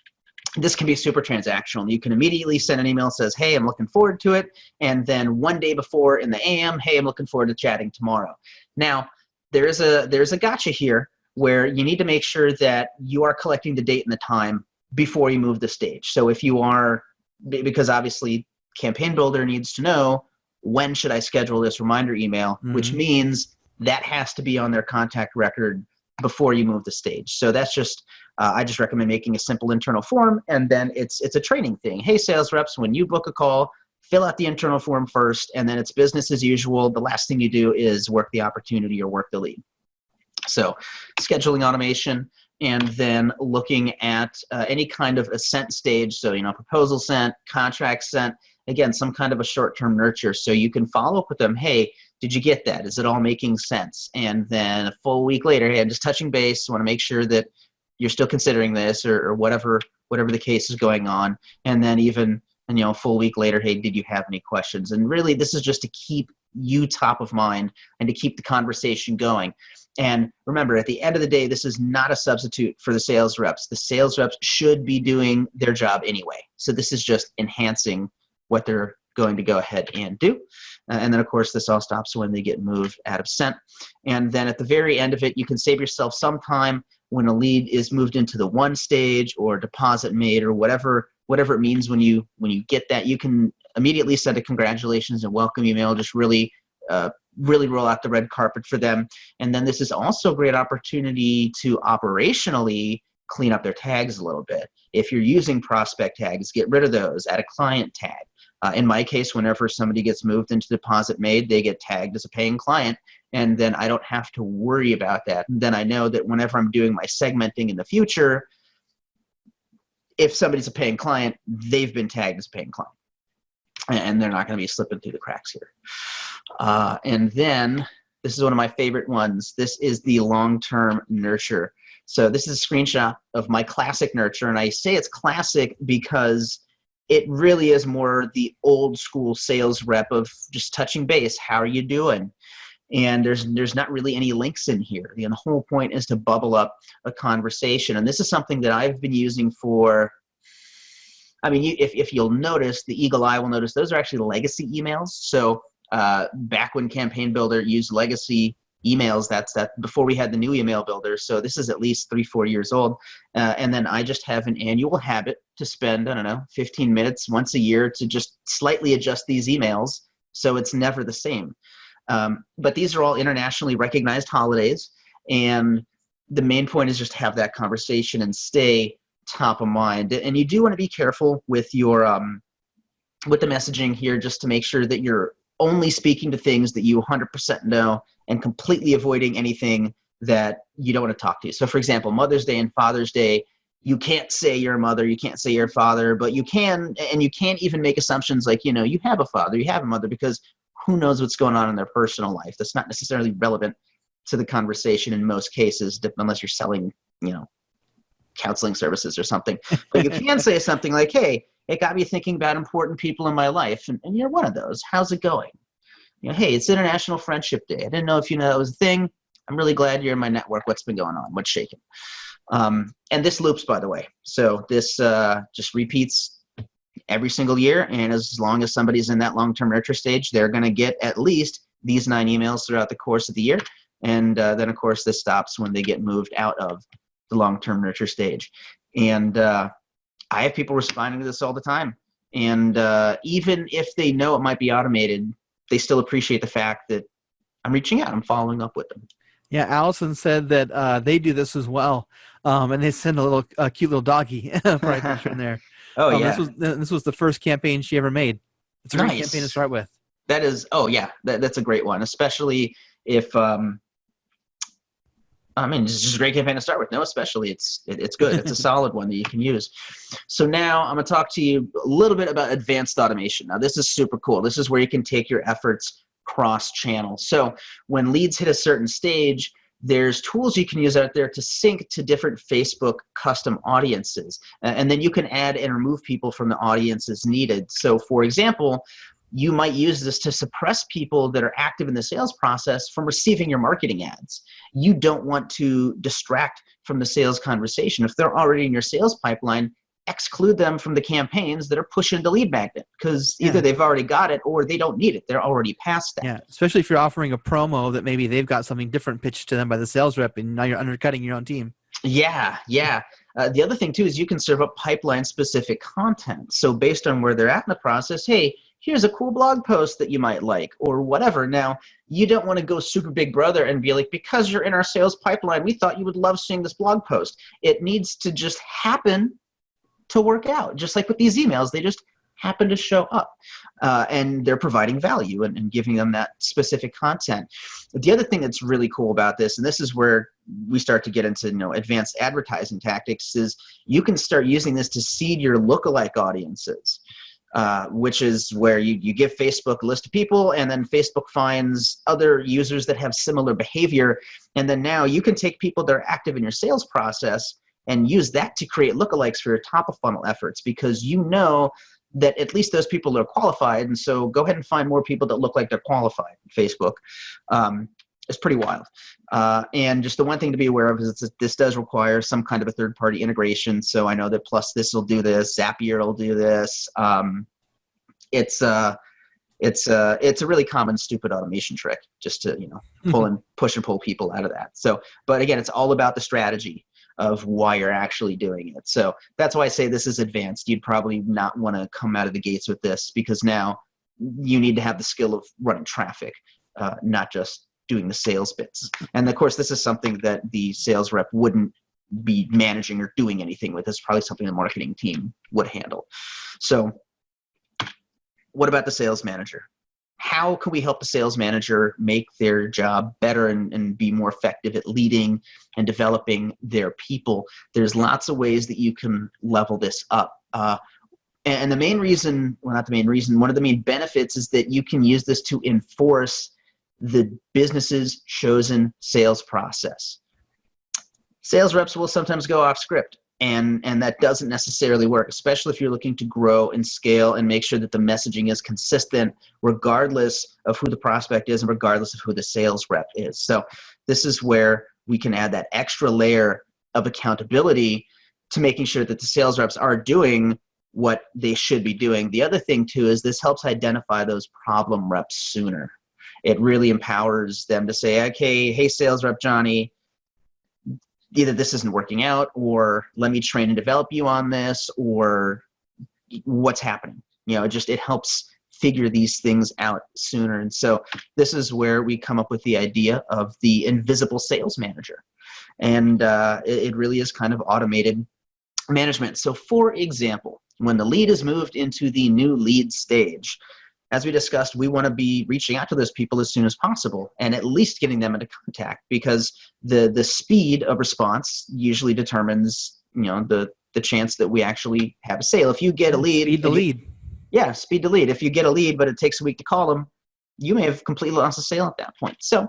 this can be super transactional. You can immediately send an email that says, hey, I'm looking forward to it. And then one day before in the AM, hey, I'm looking forward to chatting tomorrow. Now, there's a gotcha here where you need to make sure that you are collecting the date and the time before you move the stage. So if you are, because obviously Campaign Builder needs to know, when should I schedule this reminder email, which means that has to be on their contact record before you move the stage. So that's just, I just recommend making a simple internal form, and then it's a training thing. Hey, sales reps, when you book a call, fill out the internal form first, and then it's business as usual. The last thing you do is work the opportunity or work the lead. So scheduling automation, and then looking at any kind of a sent stage. So, proposal sent, contract sent, again, some kind of a short-term nurture. So you can follow up with them. Hey, did you get that? Is it all making sense? And then a full week later, hey, I'm just touching base. Want to make sure that you're still considering this or whatever the case is going on. And then even and, a full week later, hey, did you have any questions? And really, this is just to keep you top of mind and to keep the conversation going. And remember, at the end of the day, this is not a substitute for the sales reps. The sales reps should be doing their job anyway. So this is just enhancing what they're going to go ahead and do. And then, of course, this all stops when they get moved out of sent. And then at the very end of it, you can save yourself some time when a lead is moved into the one stage or deposit made or whatever it means. When you get that, you can immediately send a congratulations and welcome email. Just really roll out the red carpet for them. And then this is also a great opportunity to operationally clean up their tags a little bit. If you're using prospect tags, get rid of those, add a client tag. In my case, whenever somebody gets moved into deposit made, they get tagged as a paying client, and then I don't have to worry about that. And then I know that whenever I'm doing my segmenting in the future, if somebody's a paying client, they've been tagged as a paying client, and they're not going to be slipping through the cracks here. And then this is one of my favorite ones. This is the long-term nurture. So this is a screenshot of my classic nurture, and I say it's classic because it really is more the old school sales rep of just touching base. How are you doing? And there's not really any links in here. The whole point is to bubble up a conversation. And this is something that I've been using for, if you'll notice, the eagle eye will notice those are actually legacy emails. So back when Campaign Builder used legacy emails, that's before we had the new email builder. So this is at least 3-4 years old. And then I just have an annual habit to spend, 15 minutes once a year to just slightly adjust these emails so it's never the same. But these are all internationally recognized holidays. And the main point is just have that conversation and stay top of mind. And you do want to be careful with your with the messaging here, just to make sure that you're only speaking to things that you 100% know and completely avoiding anything that you don't want to talk to. So for example, Mother's Day and Father's Day, you can't say your mother, you can't say your father, but you can, and you can't even make assumptions like, you have a father, you have a mother, because who knows what's going on in their personal life. That's not necessarily relevant to the conversation in most cases, unless you're selling, counseling services or something. But you can say something like, hey, it got me thinking about important people in my life, and you're one of those. How's it going? Hey, it's International Friendship Day. I didn't know if you know that was a thing. I'm really glad you're in my network. What's been going on? What's shaking? And this loops, by the way. So this just repeats every single year, and as long as somebody's in that long-term nurture stage, they're going to get at least these 9 emails throughout the course of the year. And then, of course, this stops when they get moved out of the long-term nurture stage. And I have people responding to this all the time. And even if they know it might be automated, they still appreciate the fact that I'm reaching out, I'm following up with them. Yeah, Allison said that they do this as well, and they send a little cute little doggy right picture in there. Oh yeah, this was the first campaign she ever made. It's a great campaign to start with. That is, that's a great one, especially if it's just a great campaign to start with. No, especially it's good. It's a solid one that you can use. So now I'm going to talk to you a little bit about advanced automation. Now this is super cool. This is where you can take your efforts cross-channel. So when leads hit a certain stage, there's tools you can use out there to sync to different Facebook custom audiences. And then you can add and remove people from the audiences needed. So for example, you might use this to suppress people that are active in the sales process from receiving your marketing ads. You don't want to distract from the sales conversation. If they're already in your sales pipeline, exclude them from the campaigns that are pushing the lead magnet, because either they've already got it or they don't need it. They're already past that. Yeah, especially if you're offering a promo that maybe they've got something different pitched to them by the sales rep, and now you're undercutting your own team. Yeah. The other thing too is you can serve up pipeline-specific content. So based on where they're at in the process, hey, here's a cool blog post that you might like, or whatever. Now, you don't want to go super big brother and be like, because you're in our sales pipeline, we thought you would love seeing this blog post. It needs to just happen to work out. Just like with these emails, they just happen to show up. And they're providing value and giving them that specific content. The other thing that's really cool about this, and this is where we start to get into advanced advertising tactics, is you can start using this to seed your lookalike audiences. Which is where you give Facebook a list of people, and then Facebook finds other users that have similar behavior. And then now you can take people that are active in your sales process and use that to create lookalikes for your top of funnel efforts, because you know that at least those people are qualified. And so go ahead and find more people that look like they're qualified. Facebook is pretty wild. And just the one thing to be aware of is that this does require some kind of a third-party integration. So I know that Plus this will do this, Zapier will do this. It's a really common stupid automation trick just to, pull and push and pull people out of that. So, but again, it's all about the strategy of why you're actually doing it. So that's why I say this is advanced. You'd probably not want to come out of the gates with this, because now you need to have the skill of running traffic, not just doing the sales bits. And of course, this is something that the sales rep wouldn't be managing or doing anything with. It's probably something the marketing team would handle. So what about the sales manager? How can we help the sales manager make their job better and be more effective at leading and developing their people? There's lots of ways that you can level this up. And the main reason, well, not the main reason, one of the main benefits is that you can use this to enforce the business's chosen sales process. Sales reps will sometimes go off script. And that doesn't necessarily work, especially if you're looking to grow and scale and make sure that the messaging is consistent regardless of who the prospect is and regardless of who the sales rep is. So this is where we can add that extra layer of accountability to making sure that the sales reps are doing what they should be doing. The other thing too is this helps identify those problem reps sooner. It really empowers them to say, okay, hey, sales rep Johnny, either this isn't working out, or let me train and develop you on this, or what's happening. It helps figure these things out sooner. And so this is where we come up with the idea of the invisible sales manager. And it really is kind of automated management. So for example, when the lead is moved into the new lead stage, as we discussed, we want to be reaching out to those people as soon as possible and at least getting them into contact, because the speed of response usually determines, the chance that we actually have a sale. If you get a lead, speed to lead. Yeah, speed to lead. If you get a lead, but it takes a week to call them, you may have completely lost the sale at that point. So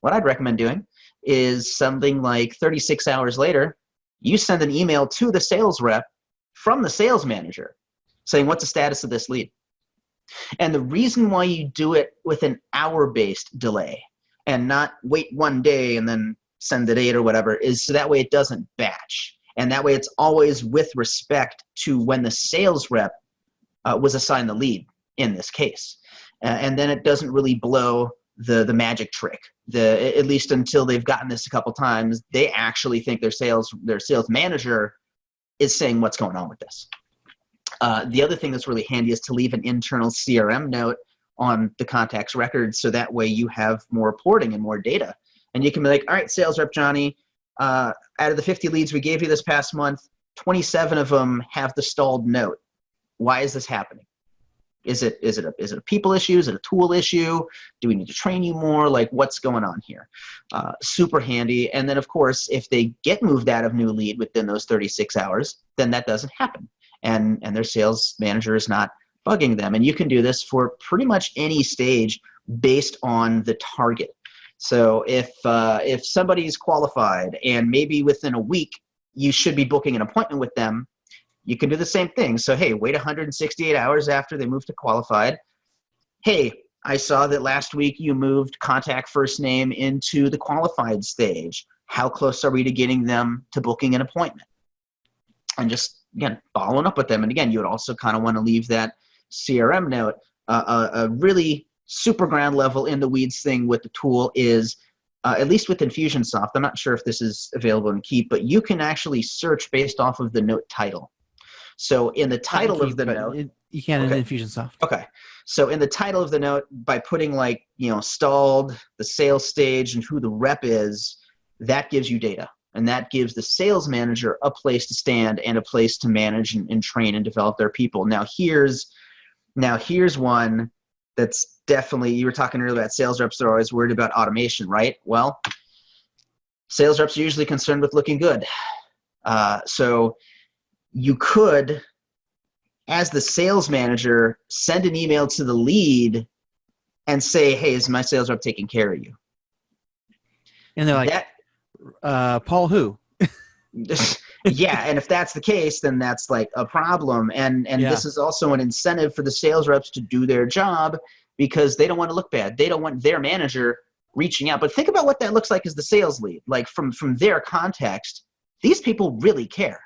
what I'd recommend doing is something like 36 hours later, you send an email to the sales rep from the sales manager saying, what's the status of this lead? And the reason why you do it with an hour-based delay and not wait one day and then send the date or whatever is so that way it doesn't batch. And that way it's always with respect to when the sales rep was assigned the lead in this case. And then it doesn't really blow the magic trick. At least until they've gotten this a couple times, they actually think their sales manager is saying what's going on with this. The other thing that's really handy is to leave an internal CRM note on the contact's record, so that way you have more reporting and more data. And you can be like, all right, sales rep Johnny, out of the 50 leads we gave you this past month, 27 of them have the stalled note. Why is this happening? Is it a people issue? Is it a tool issue? Do we need to train you more? Like, what's going on here? Super handy. And then, of course, if they get moved out of new lead within those 36 hours, then that doesn't happen. And their sales manager is not bugging them. And you can do this for pretty much any stage based on the target. So if somebody's qualified and maybe within a week you should be booking an appointment with them, you can do the same thing. So hey, wait 168 hours after they move to qualified. Hey, I saw that last week you moved contact first name into the qualified stage. How close are we to getting them to booking an appointment? And just, again, following up with them. And again, you would also kind of want to leave that CRM note. A really super ground level in the weeds thing with the tool is, at least with Infusionsoft, I'm not sure if this is available in Keap, but you can actually search based off of the note title. So in the title of the note, you can in Infusionsoft. Okay. So in the title of the note, by putting like, stalled, the sales stage, and who the rep is, that gives you data. And that gives the sales manager a place to stand and a place to manage and train and develop their people. Now here's one that's definitely, you were talking earlier about sales reps that are always worried about automation, right? Well, sales reps are usually concerned with looking good. So you could, as the sales manager, send an email to the lead and say, hey, is my sales rep taking care of you? And they're like, Paul who? Yeah, and if that's the case, then that's like a problem. And Yeah. this is also an incentive for the sales reps to do their job because they don't want to look bad. They don't want their manager reaching out. But think about what that looks like as the sales lead. Like from their context, these people really care.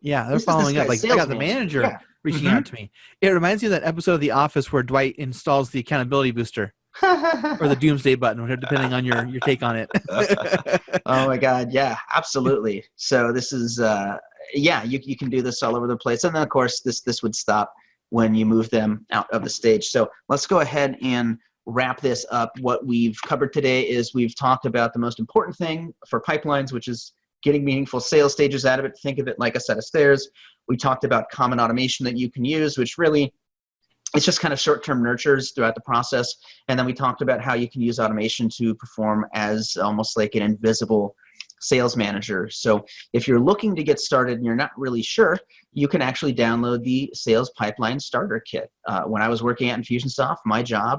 Yeah, they're This is this following up. guy's Like, I sales got the manager. manager Yeah. reaching out to me. It reminds me of that episode of The Office where Dwight installs the accountability booster or the doomsday button, whatever, depending on your take on it. Oh my God. Yeah, absolutely. So this is, yeah, you can do this all over the place. And then of course this would stop when you move them out of the stage. So let's go ahead and wrap this up. What we've covered today is we've talked about the most important thing for pipelines, which is getting meaningful sales stages out of it. Think of it like a set of stairs. We talked about common automation that you can use, which really it's just kind of short-term nurtures throughout the process. And then we talked about how you can use automation to perform as almost like an invisible sales manager. So if you're looking to get started and you're not really sure, you can actually download the Sales Pipeline Starter Kit. When I was working at Infusionsoft,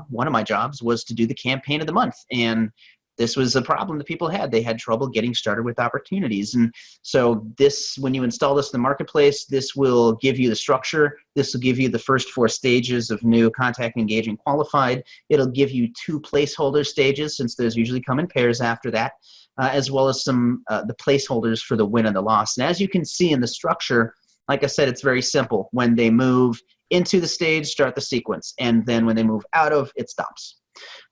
one of my jobs was to do the campaign of the month. And this was a problem that people had. They had trouble getting started with opportunities. And so this, when you install this in the marketplace, this will give you the structure. This will give you the first 4 stages of new, contact, engaging, qualified. It'll give you 2 placeholder stages, since those usually come in pairs after that, as well as some the placeholders for the win and the loss. And as you can see in the structure, like I said, it's very simple. When they move into the stage, start the sequence. And then when they move out of, it stops.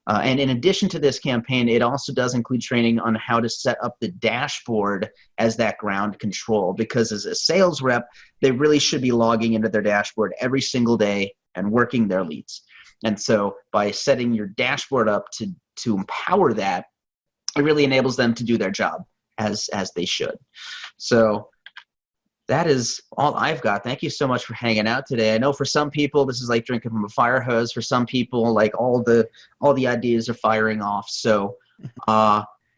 And in addition to this campaign, it also does include training on how to set up the dashboard as that ground control, because as a sales rep, they really should be logging into their dashboard every single day and working their leads. And so by setting your dashboard up to empower that, it really enables them to do their job as they should. So that is all I've got. Thank you so much for hanging out today. I know for some people this is like drinking from a fire hose. For some people, like all the ideas are firing off. So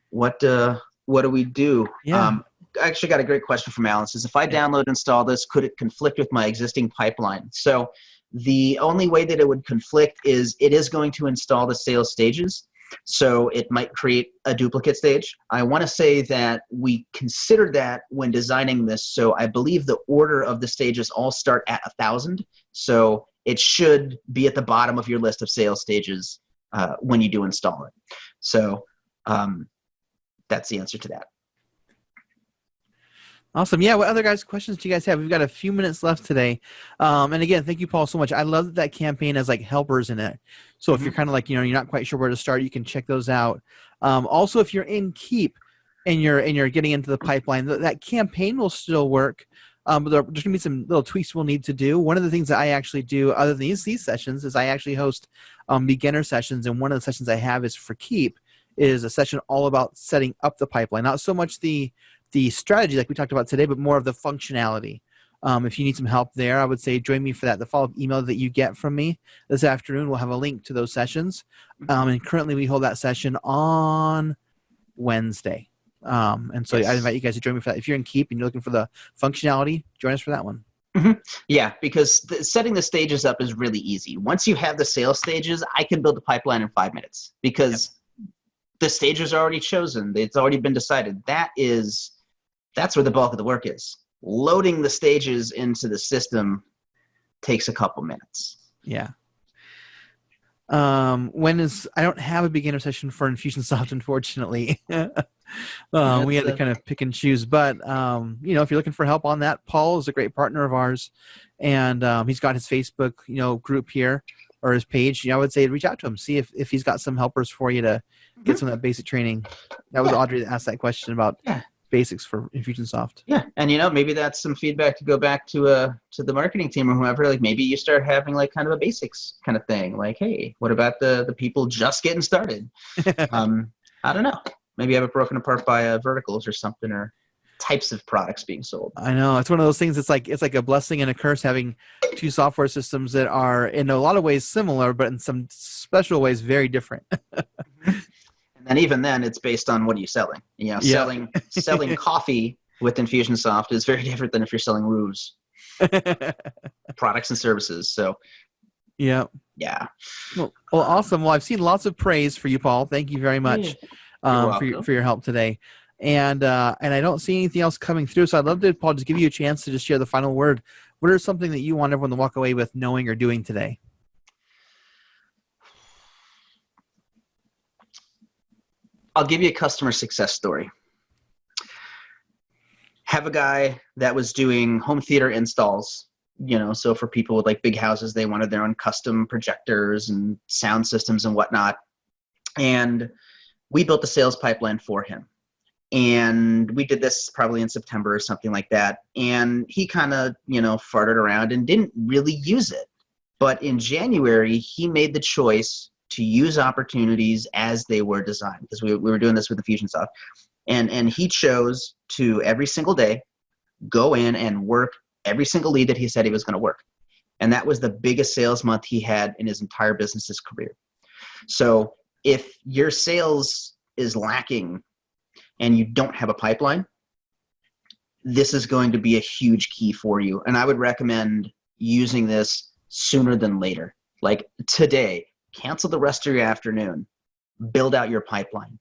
what do we do? Yeah. I actually got a great question from Alan. It says, if I download and install this, could it conflict with my existing pipeline? So the only way that it would conflict is it is going to install the sales stages. So it might create a duplicate stage. I want to say that we considered that when designing this. So I believe the order of the stages all start at 1,000. So it should be at the bottom of your list of sales stages when you do install it. So that's the answer to that. Awesome. Yeah. What other questions do you guys have? We've got a few minutes left today. And again, thank you, Paul, so much. I love that campaign has like helpers in it. So if you're kind of like, you're not quite sure where to start, you can check those out. Also, if you're in Keap and you're getting into the pipeline, that campaign will still work. But there's going to be some little tweaks we'll need to do. One of the things that I actually do, other than these sessions, is I actually host beginner sessions. And one of the sessions I have is for Keap, is a session all about setting up the pipeline. Not so much the strategy like we talked about today, but more of the functionality. If you need some help there, I would say join me for that. The follow-up email that you get from me this afternoon will have a link to those sessions. And currently we hold that session on Wednesday. And so I invite you guys to join me for that. If you're in Keap and you're looking for the functionality, join us for that one. Yeah, because setting the stages up is really easy. Once you have the sales stages, I can build a pipeline in 5 minutes because the stages are already chosen. It's already been decided. That's where the bulk of the work is. Loading the stages into the system takes a couple minutes. Yeah. I don't have a beginner session for Infusionsoft, unfortunately. We had to kind of pick and choose, but if you're looking for help on that, Paul is a great partner of ours, and he's got his Facebook, group here, or his page. I would say reach out to him, see if he's got some helpers for you to get some of that basic training. That was Audrey that asked that question about basics for Infusionsoft. Yeah, and maybe that's some feedback to go back to the marketing team or whoever. Like maybe you start having like kind of a basics kind of thing. Like, hey, what about the people just getting started? I don't know. Maybe have it broken apart by verticals or something, or types of products being sold. I know, it's one of those things. It's like a blessing and a curse having two software systems that are in a lot of ways similar, but in some special ways very different. And even then, it's based on what are you selling. Selling coffee with Infusionsoft is very different than if you're selling roofs, products and services. So, yeah. Well, awesome. Well, I've seen lots of praise for you, Paul. Thank you very much for your help today. and I don't see anything else coming through. So I'd love to, Paul, just give you a chance to just share the final word. What are something that you want everyone to walk away with knowing or doing today? I'll give you a customer success story. Have a guy that was doing home theater installs, so for people with like big houses, they wanted their own custom projectors and sound systems and whatnot. And we built a sales pipeline for him. And we did this probably in September or something like that. And he kind of, farted around and didn't really use it. But in January, he made the choice to use opportunities as they were designed, because we were doing this with Infusionsoft. And he chose to every single day go in and work every single lead that he said he was going to work. And that was the biggest sales month he had in his entire business's career. So if your sales is lacking and you don't have a pipeline, this is going to be a huge key for you. And I would recommend using this sooner than later. Like today, cancel the rest of your afternoon, build out your pipeline,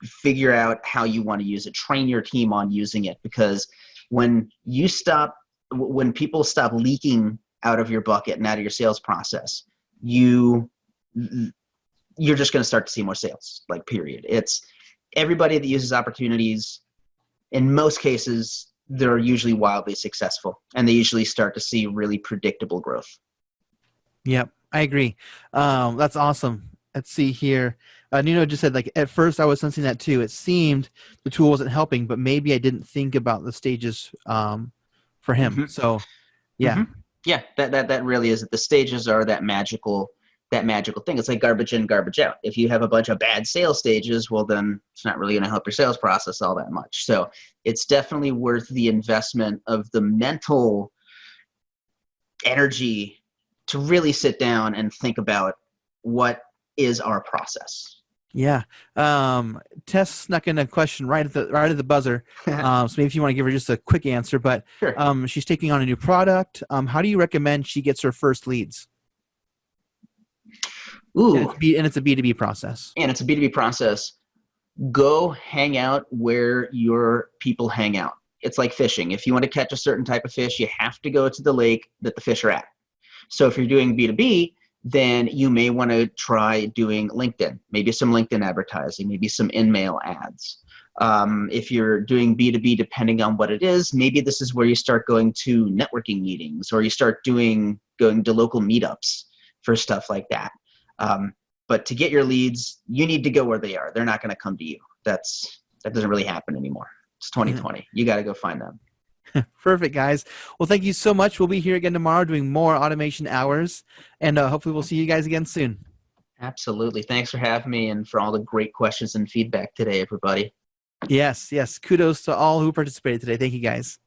figure out how you want to use it, train your team on using it, because when people stop leaking out of your bucket and out of your sales process, you're just going to start to see more sales, like period. It's everybody that uses opportunities, in most cases, they're usually wildly successful, and they usually start to see really predictable growth. Yep, I agree. That's awesome. Let's see here. Nino just said, like, at first I was sensing that too. It seemed the tool wasn't helping, but maybe I didn't think about the stages for him. Mm-hmm. So, yeah. Mm-hmm. Yeah, that really is it. The stages are that magical thing. It's like garbage in, garbage out. If you have a bunch of bad sales stages, well, then it's not really going to help your sales process all that much. So it's definitely worth the investment of the mental energy to really sit down and think about what is our process. Yeah. Tess snuck in a question right at the buzzer. So maybe if you want to give her just a quick answer, but Sure. She's taking on a new product. How do you recommend she gets her first leads? Ooh. And it's a B2B process. And it's a B2B process. Go hang out where your people hang out. It's like fishing. If you want to catch a certain type of fish, you have to go to the lake that the fish are at. So if you're doing B2B, then you may want to try doing LinkedIn, maybe some LinkedIn advertising, maybe some in-mail ads. If you're doing B2B, depending on what it is, maybe this is where you start going to networking meetings, or you start going to local meetups for stuff like that. But to get your leads, you need to go where they are. They're not going to come to you. That doesn't really happen anymore. It's 2020. You got to go find them. Perfect, guys. Well, thank you so much. We'll be here again tomorrow doing more automation hours, and hopefully we'll see you guys again soon. Absolutely. Thanks for having me and for all the great questions and feedback today, everybody. Yes. Kudos to all who participated today. Thank you, guys.